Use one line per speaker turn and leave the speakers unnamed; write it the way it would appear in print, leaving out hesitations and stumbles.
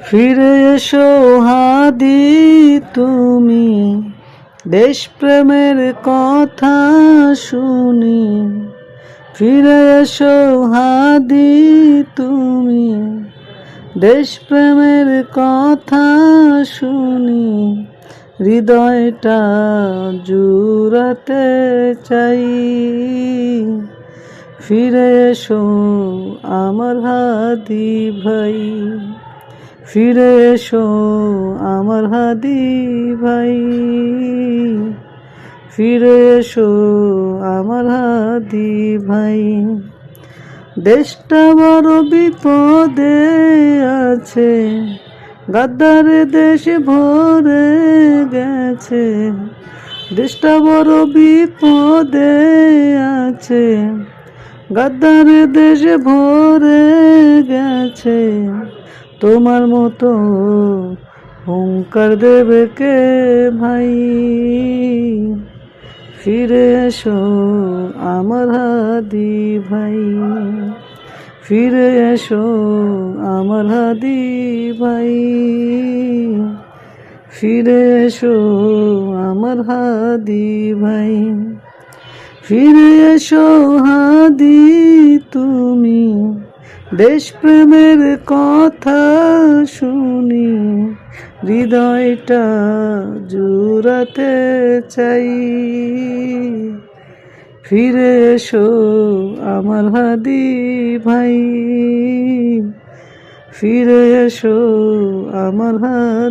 ফিরে এসো হাদি তুমি, দেশপ্রেমের কথা শুনি। ফিরে এসো হাদি তুমি, দেশপ্রেমের কথা শুনি। হৃদয়টা জুড়াতে চাই। ফিরে এসো আমার হাদি ভাই, ফিরে এসো আমার হাদি ভাই, ফিরে এসো আমার হাদি ভাই। দেশটা বড় বিপদে আছে, গাদ্দার দেশ ভরে গেছে। দেশটা বড় বিপদে আছে, গাদ্দার দেশ ভরে গেছে। তোমার মতো হুঙ্কার দেবে কে ভাই? ফিরে এসো আমার হাদি ভাই, ফিরে এসো আমার হাদি ভাই, ফিরে এসো আমার হাদি ভাই। ফিরে এসো হাদি তুমি, দেশপ্রেমের কথা শুনি। হৃদয়টা জুড়াতে চাই। ফিরে এসো আমার হাদি ভাই, ফিরে এসো আমার হাদি।